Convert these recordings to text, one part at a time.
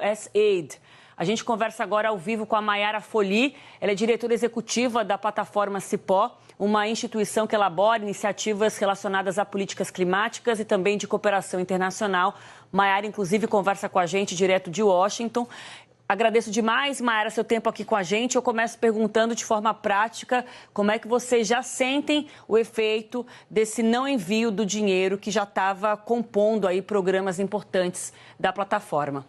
USAID. A gente conversa agora ao vivo com a Mayara Folli. Ela é diretora executiva da plataforma Cipó, uma instituição que elabora iniciativas relacionadas a políticas climáticas e também de cooperação internacional. Mayara, inclusive, conversa com a gente direto de Washington. Agradeço demais, Mayara, seu tempo aqui com a gente. Eu começo perguntando de forma prática como é que vocês já sentem o efeito desse não envio do dinheiro que já estava compondo aí programas importantes da plataforma.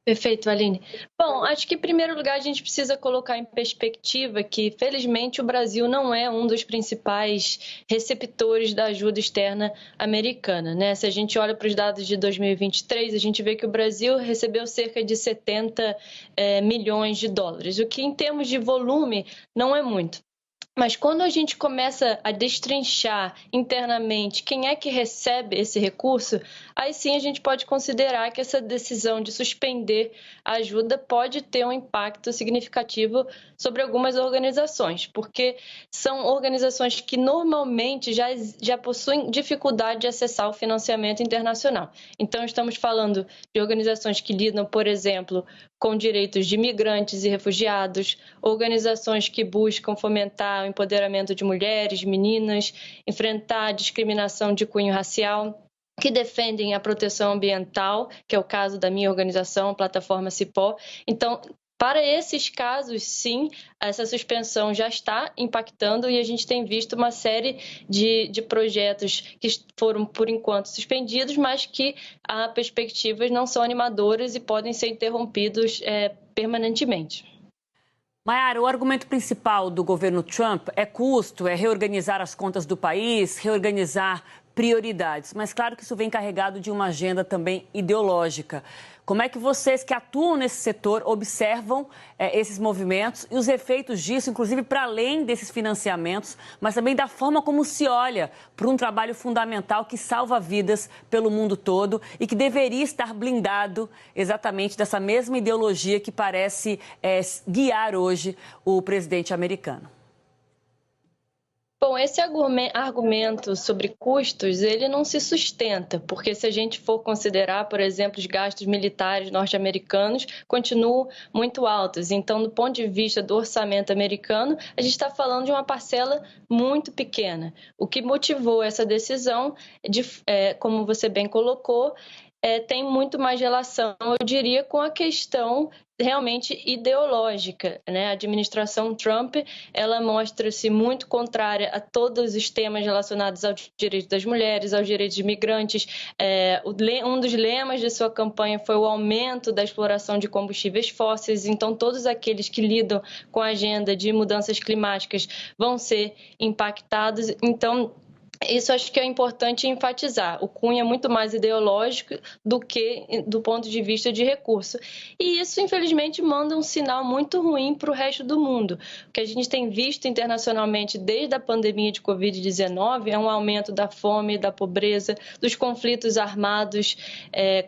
Perfeito, Aline. Bom, acho que em primeiro lugar a gente precisa colocar em perspectiva que, felizmente, o Brasil não é um dos principais receptores da ajuda externa americana, né? Se a gente olha para os dados de 2023, a gente vê que o Brasil recebeu cerca de 70 milhões de dólares, o que em termos de volume não é muito. Mas quando a gente começa a destrinchar internamente quem é que recebe esse recurso, aí sim a gente pode considerar que essa decisão de suspender a ajuda pode ter um impacto significativo sobre algumas organizações, porque são organizações que normalmente já possuem dificuldade de acessar o financiamento internacional. Então, estamos falando de organizações que lidam, por exemplo, com direitos de imigrantes e refugiados, organizações que buscam fomentar o empoderamento de mulheres, meninas, enfrentar a discriminação de cunho racial, que defendem a proteção ambiental, que é o caso da minha organização, a Plataforma Cipó. Então, para esses casos, sim, essa suspensão já está impactando e a gente tem visto uma série de projetos que foram, por enquanto, suspendidos, mas que as perspectivas não são animadoras e podem ser interrompidos permanentemente. Mayara, o argumento principal do governo Trump é custo, é reorganizar as contas do país, reorganizar prioridades. Mas claro que isso vem carregado de uma agenda também ideológica. Como é que vocês que atuam nesse setor observam esses movimentos e os efeitos disso, inclusive para além desses financiamentos, mas também da forma como se olha para um trabalho fundamental que salva vidas pelo mundo todo e que deveria estar blindado exatamente dessa mesma ideologia que parece guiar hoje o presidente americano? Bom, esse argumento sobre custos, ele não se sustenta, porque se a gente for considerar, por exemplo, os gastos militares norte-americanos, continuam muito altos. Então, do ponto de vista do orçamento americano, a gente está falando de uma parcela muito pequena. O que motivou essa decisão, como você bem colocou, tem muito mais relação, eu diria, com a questão realmente ideológica, né? A administração Trump, ela mostra-se muito contrária a todos os temas relacionados aos direitos das mulheres, aos direitos de imigrantes. Um dos lemas de sua campanha foi o aumento da exploração de combustíveis fósseis, então todos aqueles que lidam com a agenda de mudanças climáticas vão ser impactados. Então, isso acho que é importante enfatizar. O cunho é muito mais ideológico do que do ponto de vista de recurso. E isso, infelizmente, manda um sinal muito ruim para o resto do mundo. O que a gente tem visto internacionalmente desde a pandemia de Covid-19 é um aumento da fome, da pobreza, dos conflitos armados,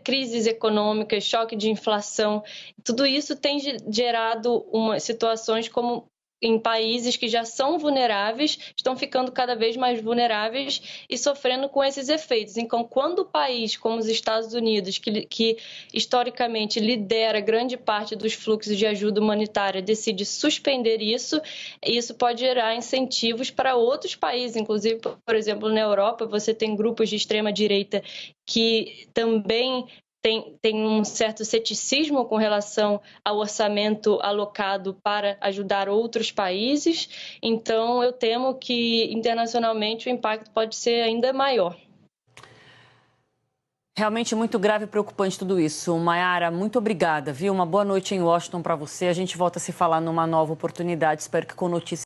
crises econômicas, choque de inflação. Tudo isso tem gerado situações como em países que já são vulneráveis, estão ficando cada vez mais vulneráveis e sofrendo com esses efeitos. Então, quando o país, como os Estados Unidos, que historicamente lidera grande parte dos fluxos de ajuda humanitária, decide suspender isso, isso pode gerar incentivos para outros países. Inclusive, por exemplo, na Europa, você tem grupos de extrema-direita que também tem um certo ceticismo com relação ao orçamento alocado para ajudar outros países. Então, eu temo que internacionalmente o impacto pode ser ainda maior. Realmente muito grave e preocupante tudo isso. Mayara, muito obrigada, viu? Uma boa noite em Washington para você. A gente volta a se falar numa nova oportunidade. Espero que com notícias